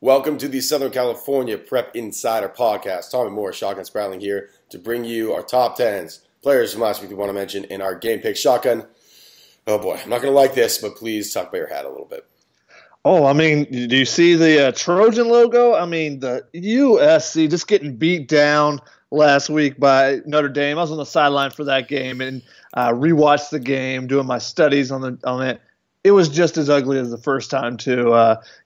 Welcome to the Southern California Prep Insider Podcast. Tommy Moore, Shotgun Sprouting here to bring you our top 10s. Players from last week we want to mention in our game pick shotgun. Oh boy, I'm not going to like this, but please talk about your hat a little bit. Oh, I mean, do you see the Trojan logo? I mean, the USC just getting beat down last week by Notre Dame. I was on the sideline for that game and rewatched the game, doing my studies on it. It was just as ugly as the first time, too.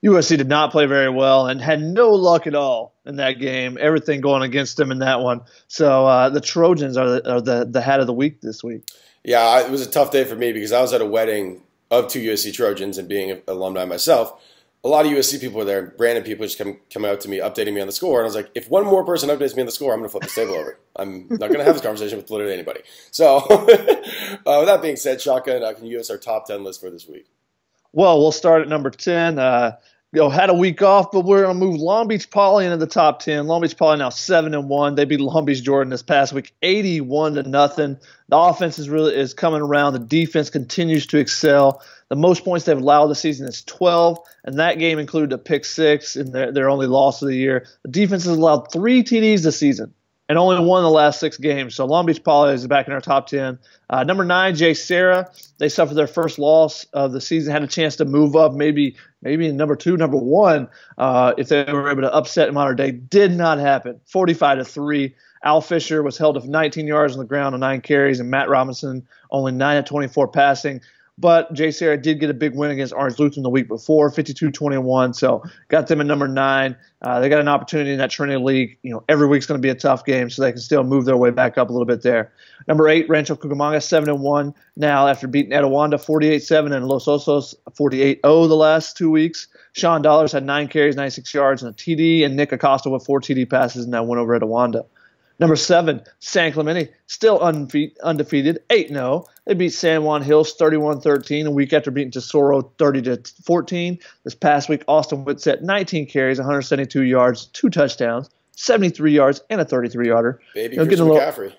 USC did not play very well and had no luck at all in that game. Everything going against them in that one. So the Trojans are the hat of the week this week. Yeah, it was a tough day for me because I was at a wedding of two USC Trojans and being an alumni myself. A lot of USC people were there. Random people just come out to me, updating me on the score. And I was like, if one more person updates me on the score, I'm going to flip the table over. I'm not going to have this conversation with literally anybody. So with that being said, Shotgun, can you give us our top 10 list for this week? Well, we'll start at number 10. Had a week off, but we're going to move Long Beach Poly into the top 10. Long Beach Poly now 7-1. They beat Long Beach Jordan this past week, 81-0. The offense is coming around. The defense continues to excel. The most points they've allowed this season is 12, and that game included a pick six in their only loss of the year. The defense has allowed 3 TDs this season and only won the last 6 games. So Long Beach Poly is back in our top 10. Number 9, JSerra. They suffered their first loss of the season, had a chance to move up maybe in number 2, number 1, if they were able to upset Mater Dei. Did not happen. 45-3. Al Fisher was held to 19 yards on the ground on 9 carries, and Matt Robinson only 9-24 passing. But JSerra did get a big win against Orange Lutheran the week before, 52-21. So got them at number 9. They got an opportunity in that Trinity League. Every week's going to be a tough game, so they can still move their way back up a little bit there. Number 8, Rancho Cucamonga, 7-1 now after beating Etiwanda 48-7 and Los Osos 48-0 the last 2 weeks. Sean Dollars had 9 carries, 96 yards, and a TD, and Nick Acosta with 4 TD passes in that win over Etiwanda. Number 7, San Clemente, still undefeated, 8-0. They beat San Juan Hills 31-13 a week after beating Tesoro 30-14. This past week, Austin Whitsett, 19 carries, 172 yards, 2 touchdowns, 73 yards, and a 33-yarder. Baby Christian McCaffrey.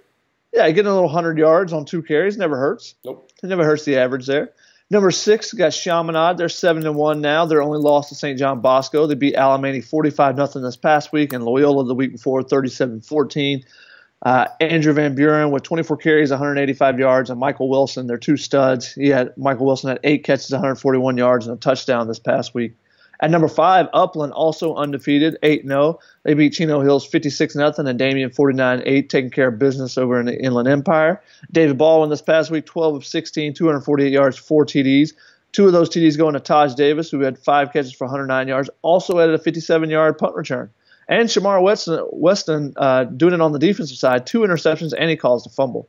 Yeah, getting a little 100 yards on 2 carries never hurts. Nope. It never hurts the average there. Number 6, got Chaminade. They're 7-1 now. They're only lost to St. John Bosco. They beat Alamany 45-0 this past week, and Loyola the week before 37-14. Andrew Van Buren with 24 carries, 185 yards, and Michael Wilson, they're 2 studs. Michael Wilson had 8 catches, 141 yards, and a touchdown this past week. At number 5, Upland, also undefeated, 8-0. They beat Chino Hills 56-0 and Damien 49-8, taking care of business over in the Inland Empire. David Baldwin this past week, 12 of 16, 248 yards, 4 TDs. 2 of those TDs going to Taj Davis, who had 5 catches for 109 yards, also added a 57-yard punt return. And Shamar Weston doing it on the defensive side, 2 interceptions, and he caused a fumble.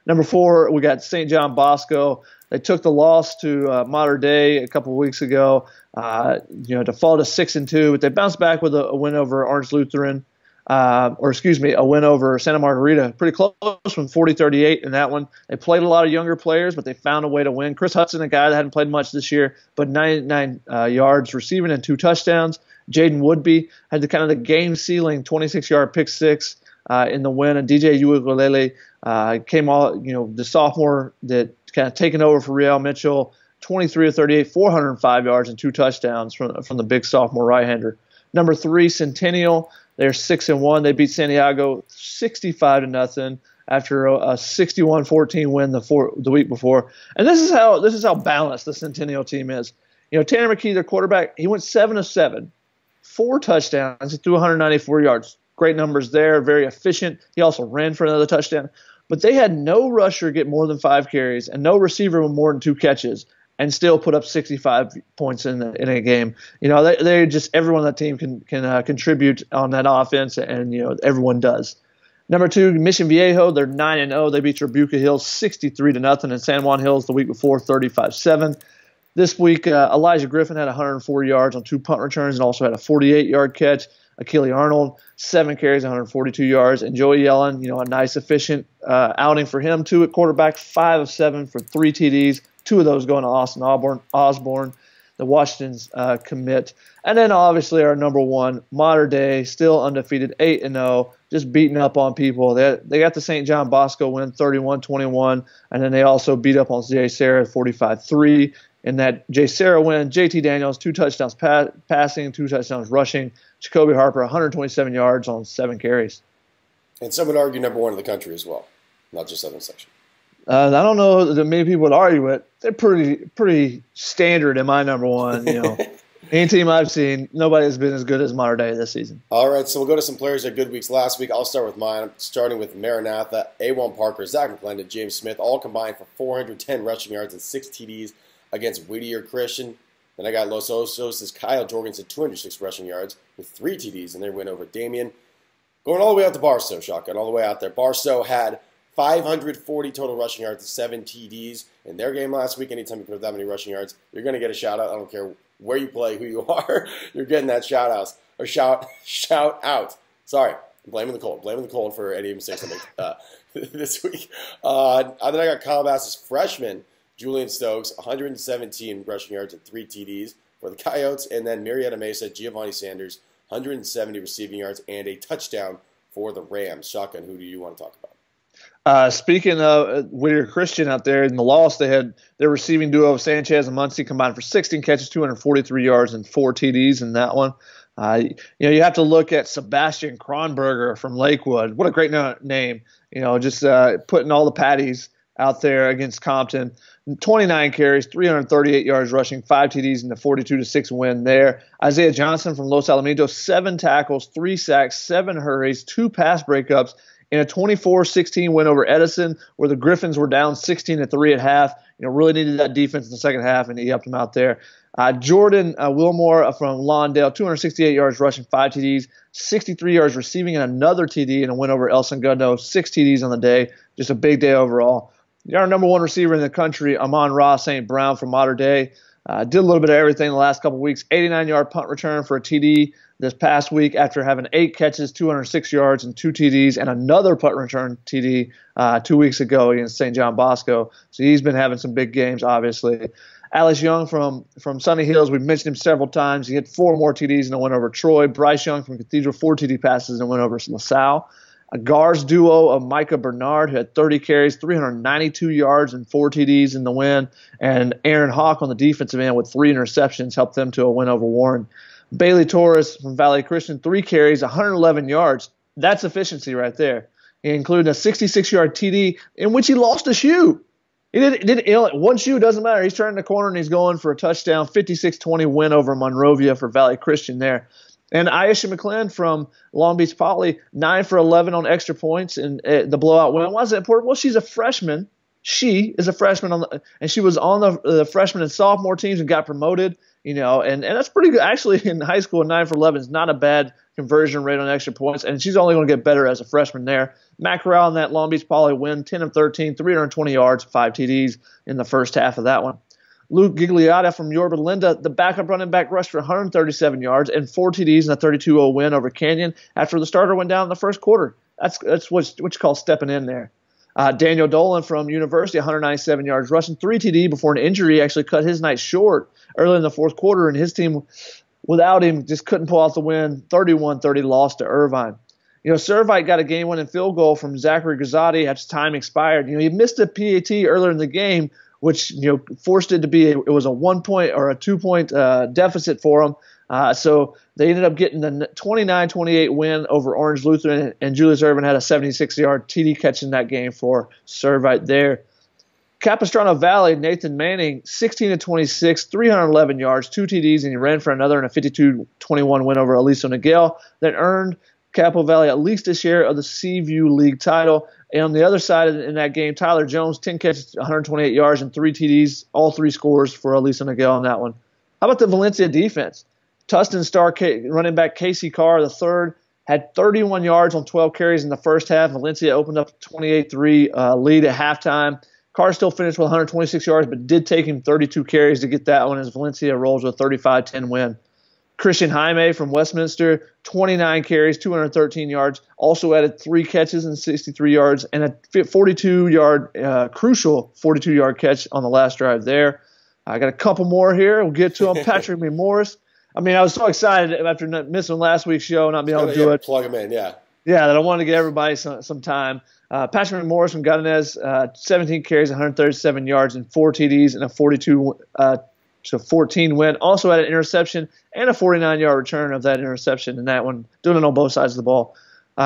Number 4, we got St. John Bosco. They took the loss to Mater Dei a couple of weeks ago, to fall to 6-2, but they bounced back with a win over Orange Lutheran, a win over Santa Margarita. Pretty close from 40-38 in that one. They played a lot of younger players, but they found a way to win. Chris Hudson, a guy that hadn't played much this year, but 99 yards receiving and 2 touchdowns. Jaden Woodby had the game-sealing 26-yard pick six in the win, and DJ Uigalele came all, the sophomore that kind of taken over for Real Mitchell, 23-38, 405 yards and 2 touchdowns from the big sophomore right-hander. Number 3, Centennial, they're 6-1. They beat Santiago 65-0 after a 61-14 win the week before. And this is how balanced the Centennial team is. Tanner McKee, their quarterback, he went 7 of 7, 4 touchdowns, he threw 194 yards. Great numbers there, very efficient. He also ran for another touchdown. But they had no rusher get more than 5 carries and no receiver with more than 2 catches and still put up 65 points in a game. They just, everyone on that team can contribute on that offense, and everyone does. Number 2, Mission Viejo, they're 9-0. They beat Rebuka Hills 63-0 and San Juan Hills the week before 35-7. This week, Elijah Griffin had 104 yards on 2 punt returns and also had a 48-yard catch. Achille Arnold, 7 carries, 142 yards. And Joey Yellen, a nice, efficient outing for him, too, at quarterback, 5 of 7 for 3 TDs, 2 of those going to Austin Osborne, the Washington's commit. And then, obviously, our number 1, Mater Dei, still undefeated, 8-0, just beating up on people. They got the St. John Bosco win, 31-21, and then they also beat up on JSerra 45-3. In that JSerra win, JT Daniels, 2 touchdowns passing, 2 touchdowns rushing. Jacoby Harper, 127 yards on 7 carries. And some would argue number 1 in the country as well, not just Southern Section. I don't know that many people would argue it. They're pretty standard in my number 1. Any team I've seen, nobody has been as good as Mater Dei this season. All right, so we'll go to some players that had good weeks last week. I'll start with mine. I'm starting with Maranatha, A1 Parker, Zach McClendon, James Smith, all combined for 410 rushing yards and 6 TDs against Whittier Christian. Then I got Los Osos' Kyle Jorgensen, 206 rushing yards with 3 TDs in their win over Damien. Going all the way out to Barstow, shotgun, all the way out there. Barstow had 540 total rushing yards and 7 TDs in their game last week. Anytime you put up that many rushing yards, you're going to get a shout-out. I don't care where you play, who you are, you're getting that shout-out. Or shout out. Sorry, I'm blaming the cold. Blaming the cold for any mistakes I make this week. Then I got Calabasas freshman, Julian Stokes, 117 rushing yards and 3 TDs for the Coyotes. And then Murrieta Mesa, Giovanni Sanders, 170 receiving yards and a touchdown for the Rams. Shotgun, who do you want to talk about? Speaking of Whittier Christian out there in the loss, they had their receiving duo of Sanchez and Muncie combined for 16 catches, 243 yards, and 4 TDs in that one. You have to look at Sebastian Kronberger from Lakewood. What a great name. Just putting all the patties out there against Compton. 29 carries, 338 yards rushing, 5 TDs in the 42-6 win there. Isaiah Johnson from Los Alamitos, 7 tackles, 3 sacks, 7 hurries, 2 pass breakups, in a 24-16 win over Edison, where the Griffins were down 16-3 at half. Really needed that defense in the second half, and he helped them out there. Jordan Wilmore from Lawndale, 268 yards rushing, 5 TDs, 63 yards receiving, and another TD in a win over El Segundo, 6 TDs on the day. Just a big day overall. Our number 1 receiver in the country, Amon-Ra St. Brown from Mater Dei, did a little bit of everything the last couple of weeks. 89-yard punt return for a TD this past week after having 8 catches, 206 yards, and 2 TDs, and another punt return TD 2 weeks ago against St. John Bosco. So he's been having some big games, obviously. Alex Young from Sunny Hills, we've mentioned him several times. He had 4 more TDs in a win over Troy. Bryce Young from Cathedral, 4 TD passes in a win over LaSalle. Gar's duo of Micah Bernard, who had 30 carries, 392 yards, and 4 TDs in the win. And Aaron Hawk on the defensive end with 3 interceptions helped them to a win over Warren. Bailey Torres from Valley Christian, 3 carries, 111 yards. That's efficiency right there, including a 66-yard TD in which he lost a shoe. He didn't one shoe doesn't matter. He's turning the corner and he's going for a touchdown, 56-20 win over Monrovia for Valley Christian there. And Aisha McClellan from Long Beach Poly, 9 for 11 on extra points in the blowout win. Why is that important? Well, she's a freshman. She is a freshman and she was on the freshman and sophomore teams and got promoted. And that's pretty good. Actually, in high school, 9 for 11 is not a bad conversion rate on extra points, and she's only going to get better as a freshman there. Matt Corral in that Long Beach Poly win, 10 of 13, 320 yards, 5 TDs in the first half of that one. Luke Gigliotta from Yorba Linda, the backup running back, rushed for 137 yards and 4 TDs in a 32-0 win over Canyon after the starter went down in the first quarter. That's what you call stepping in there. Daniel Dolan from University, 197 yards rushing, 3 TD before an injury actually cut his night short early in the fourth quarter, and his team, without him, just couldn't pull out the win. 31-30 loss to Irvine. Servite got a game-winning field goal from Zachary Gazzotti after time expired. He missed a PAT earlier in the game, which forced it to be it was a 1-point or a 2-point deficit for them. So they ended up getting the 29-28 win over Orange Lutheran, and Julius Irvin had a 76-yard TD catch in that game for Servite there. Capistrano Valley, Nathan Manning, 16-26, 311 yards, 2 TDs, and he ran for another in a 52-21 win over Aliso Niguel that earned Capo Valley at least a share of the Seaview League title. And on the other side in that game, Tyler Jones, 10 catches, 128 yards, and 3 TDs, all 3 scores for Aliso Niguel on that one. How about the Valencia defense? Tustin star running back Casey Carr, the third, had 31 yards on 12 carries in the first half. Valencia opened up a 28-3 lead at halftime. Carr still finished with 126 yards, but did take him 32 carries to get that one as Valencia rolls with a 35-10 win. Christian Jaime from Westminster, 29 carries, 213 yards, also added 3 catches and 63 yards, and a 42-yard, crucial 42-yard catch on the last drive there. I got a couple more here. We'll get to them. Patrick McMorris. I was so excited after missing last week's show, not being able to do it. Plug him in, yeah. Yeah, that I wanted to get everybody some time. Patrick McMorris from Gunnes, 17 carries, 137 yards, and 4 TDs in a 14 win. Also had an interception and a 49-yard return of that interception in that one, doing it on both sides of the ball.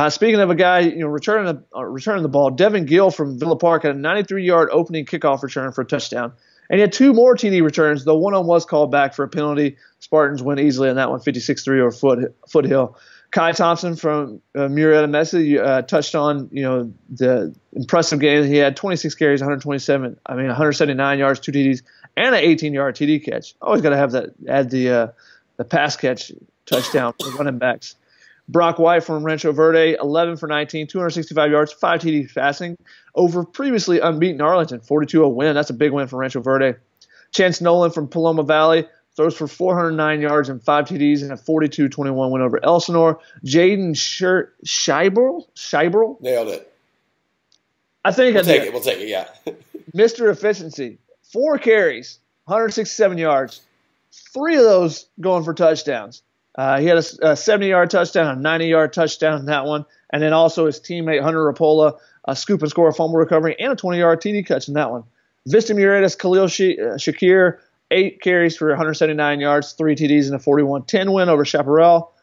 Speaking of a guy, returning the ball, Devin Gill from Villa Park had a 93-yard opening kickoff return for a touchdown. And he had 2 more TD returns, though one of them was called back for a penalty. Spartans win easily on that one, 56-3 over Foothill. Kai Thompson from Murrieta Mesa touched on, the impressive game. He had 26 carries, 179 yards, 2 TDs, and an 18-yard TD catch. Always got to have that. Add the pass catch touchdown for running backs. Brock White from Rancho Verde, 11 for 19, 265 yards, 5 TDs passing over previously unbeaten Arlington, 42-0 win. That's a big win for Rancho Verde. Chance Nolan from Paloma Valley throws for 409 yards and 5 TDs and a 42-21 win over Elsinore. Jaden Scheibel? Nailed it. I think we'll take it. We'll take it, yeah. Mr. Efficiency, 4 carries, 167 yards, 3 of those going for touchdowns. He had a 70-yard touchdown, a 90-yard touchdown in that one, and then also his teammate Hunter Rapola, a scoop and score, a fumble recovery, and a 20-yard TD catch in that one. Vista Murrieta's Khalil Shakir, 8 carries for 179 yards, 3 TDs, and a 41-10 win over Chaparral.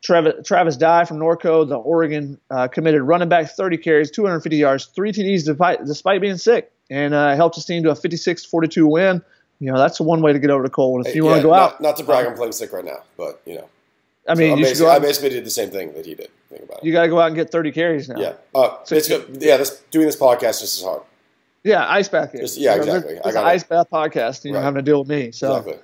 Travis Dye from Norco, the Oregon committed running back, 30 carries, 250 yards, 3 TDs despite being sick, and helped his team to a 56-42 win. That's one way to get over to Coleman. If you want to go out. Not to brag, I'm playing sick right now, but, I mean, I basically did the same thing that he did. Think about it. You got to go out and get 30 carries now. Yeah. Doing this podcast just as hard. Yeah, ice bath. Exactly. It's an ice bath podcast, right. Having to deal with me. So. Exactly.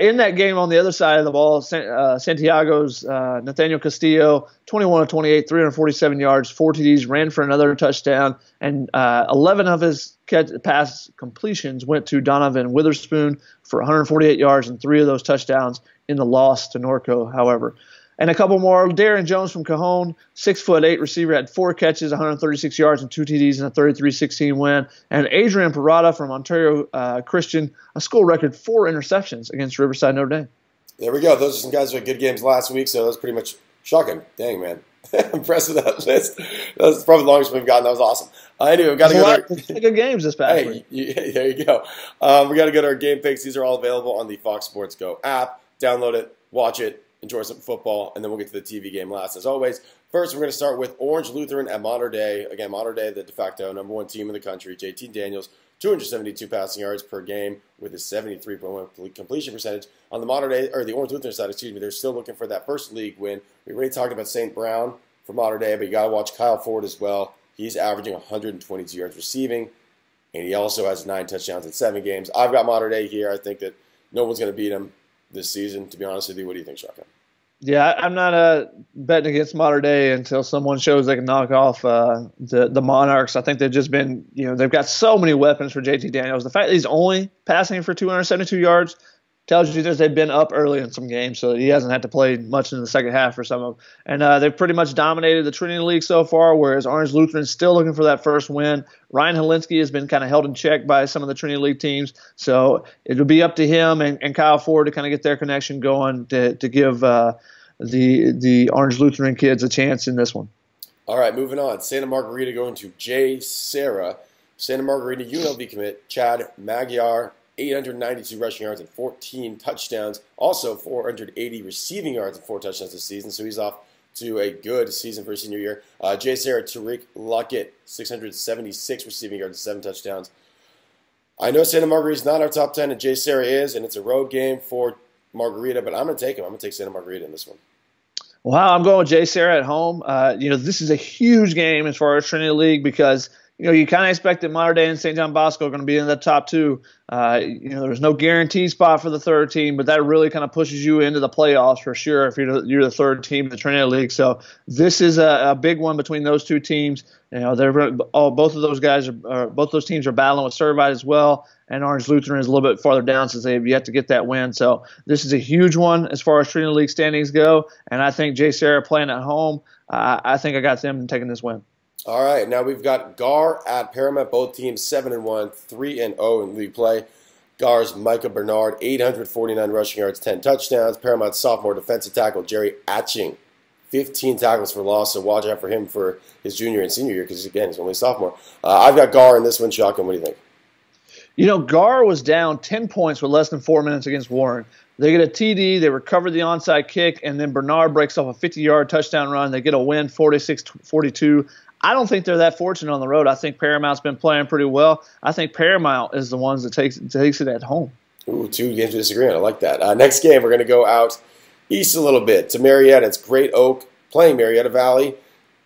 In that game on the other side of the ball, Santiago's Nathaniel Castillo, 21 of 28, 347 yards, 4 TDs, ran for another touchdown, and 11 of his pass completions went to Donovan Witherspoon for 148 yards and 3 of those touchdowns in the loss to Norco, however. And a couple more. Darren Jones from Cajon, 6'8" receiver, had 4 catches, 136 yards, and 2 TDs in a 33-16 win. And Adrian Parada from Ontario Christian, a school record 4 interceptions against Riverside Notre Dame. There we go. Those are some guys who had good games last week, so that was pretty much shocking. Dang, man. Impressed with that list. That was probably the longest we've gotten. That was awesome. Anyway, we've got to go to our good games this past week. There you go. We got to go to our game picks. These are all available on the Fox Sports Go app. Download it, watch it, enjoy some football, and then we'll get to the TV game last. As always, first we're going to start with Orange Lutheran at Mater Dei. Again, Mater Dei, the de facto #1 team in the country. JT Daniels, 272 passing yards per game with a 73.1 completion percentage. On the the Orange Lutheran side, they're still looking for that first league win. We already talked about St. Brown for Mater Dei, but you got to watch Kyle Ford as well. He's averaging 122 yards receiving, and he also has 9 touchdowns in 7 games. I've got Mater Dei here. I think that no one's going to beat him this season, to be honest with you. What do you think, Shaka? Yeah, I'm not betting against Mater Dei until someone shows they can knock off the Monarchs. I think they've just been, they've got so many weapons for JT Daniels. The fact that he's only passing for 272 yards tells you that they've been up early in some games, so he hasn't had to play much in the second half for some of them. And they've pretty much dominated the Trinity League so far, whereas Orange Lutheran is still looking for that first win. Ryan Helinski has been kind of held in check by some of the Trinity League teams, so it'll be up to him and Kyle Ford to kind of get their connection going to give the Orange Lutheran kids a chance in this one. All right, moving on. Santa Margarita going to JSerra. Santa Margarita UNLV commit Chad Magyar, 892 rushing yards and 14 touchdowns. Also 480 receiving yards and 4 touchdowns this season. So he's off to a good season for his senior year. JSerra Tariq Luckett, 676 receiving yards and 7 touchdowns. I know Santa Margarita is not our top 10, and JSerra is, and it's a road game for Margarita, but I'm going to take him. I'm going to take Santa Margarita in this one. Wow, I'm going with JSerra at home. This is a huge game as far as Trinity League because you kind of expect that Mater Dei and St. John Bosco are going to be in the top 2. There's no guaranteed spot for the third team, but that really kind of pushes you into the playoffs for sure if you're the third team in the Trinity League. So this is a big one between those two teams. Both of those teams are battling with Servite as well, and Orange Lutheran is a little bit farther down since they've yet to get that win. So this is a huge one as far as Trinity League standings go, and I think JSerra playing at home, I think I got them taking this win. All right, now we've got Gahr at Paramount. Both teams 7-1, 3-0 in league play. Gahr's Micah Bernard, 849 rushing yards, 10 touchdowns. Paramount's sophomore defensive tackle Jerry Atching, 15 tackles for loss. So watch out for him for his junior and senior year because again he's only a sophomore. I've got Gahr in this one. Shotgun. What do you think? Gahr was down 10 points with less than 4 minutes against Warren. They get a TD, they recover the onside kick, and then Bernard breaks off a 50-yard touchdown run. They get a win, 46-42. I don't think they're that fortunate on the road. I think Paramount's been playing pretty well. I think Paramount is the ones that takes it at home. Ooh, 2 games of disagreement. I like that. Next game, we're going to go out east a little bit to Murrieta. It's Great Oak playing Murrieta Valley.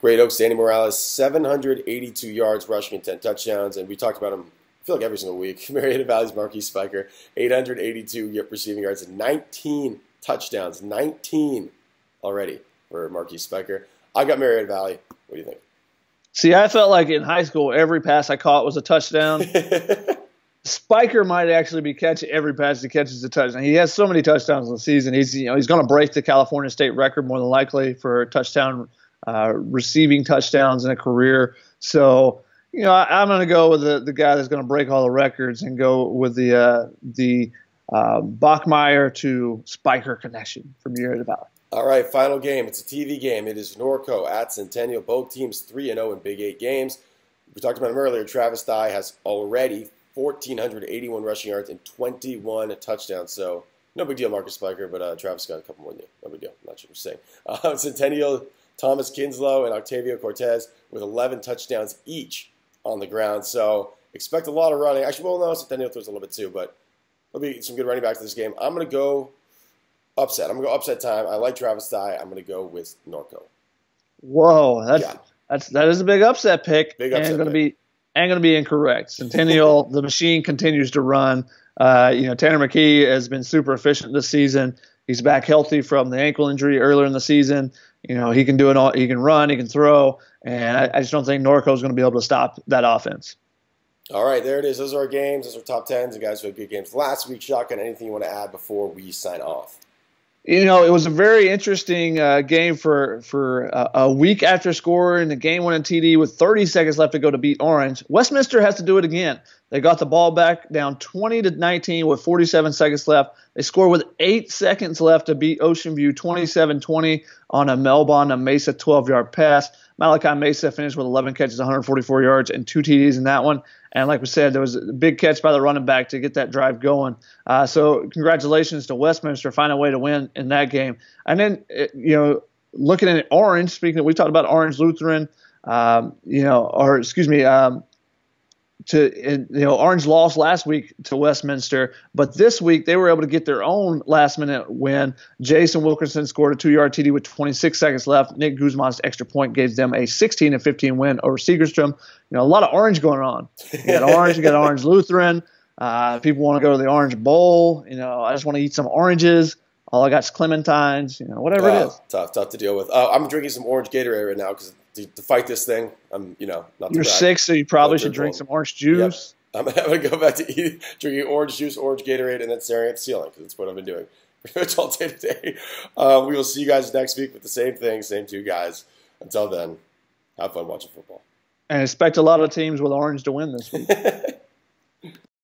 Great Oak, Danny Morales, 782 yards rushing and 10 touchdowns. And we talked about him, I feel like every single week. Murrieta Valley's Marquise Spiker, 882 receiving yards and 19 touchdowns. 19 already for Marquise Spiker. I got Murrieta Valley. What do you think? See, I felt like in high school, every pass I caught was a touchdown. Spiker might actually be catching every pass he catches a touchdown. He has so many touchdowns in the season. He's going to break the California state record more than likely for touchdown receiving touchdowns in a career. So, I'm going to go with the guy that's going to break all the records and go with the Bachmeier to Spiker connection from Murrieta Valley. All right, final game. It's a TV game. It is Norco at Centennial. Both teams 3-0 in Big 8 games. We talked about him earlier. Travis Dye has already 1,481 rushing yards and 21 touchdowns. So no big deal, Marcus Spiker, but Travis got a couple more than you. No big deal. I'm not sure what you're saying. Centennial, Thomas Kinslow and Octavio Cortez with 11 touchdowns each on the ground. So expect a lot of running. Actually, well, no, Centennial throws a little bit too, but there'll be some good running backs in this game. I'm going to go upset. I'm going to go upset time. I like Travis Dye. I'm going to go with Norco. Whoa, that is a big upset pick. Big upset pick. And going to be incorrect. Centennial, the machine continues to run. Tanner McKee has been super efficient this season. He's back healthy from the ankle injury earlier in the season. He can do it all. He can run. He can throw. And I just don't think Norco is going to be able to stop that offense. All right, there it is. Those are our games. Those are top 10s. You guys had good games last week. Shotgun, anything you want to add before we sign off? It was a very interesting game for a week after scoring the game-winning TD with 30 seconds left to go to beat Orange. Westminster has to do it again. They got the ball back down 20-19 with 47 seconds left. They score with 8 seconds left to beat Ocean View 27-20 on a Melbon Mesa 12-yard pass. Malachi Mesa finished with 11 catches, 144 yards, and 2 TDs in that one. And like we said, there was a big catch by the running back to get that drive going. So congratulations to Westminster finding a way to win in that game. And then, looking at Orange, we talked about Orange Lutheran, Orange lost last week to Westminster, but this week they were able to get their own last-minute win. Jason Wilkerson scored a 2-yard TD with 26 seconds left. Nick Guzman's extra point gave them a 16-15 win over Segerstrom. A lot of Orange going on. You got Orange Lutheran. People want to go to the Orange Bowl. I just want to eat some oranges. All I got is clementines. Whatever it is. Tough to deal with. I'm drinking some orange Gatorade right now because to fight this thing, I'm, not to You're brag, sick, so you probably should drink some orange juice. Yep. I'm going to go back to drinking orange juice, orange Gatorade, and then staring at the ceiling because that's what I've been doing pretty much all day today. We will see you guys next week with the same thing, same 2 guys. Until then, have fun watching football. And expect a lot of teams with orange to win this week.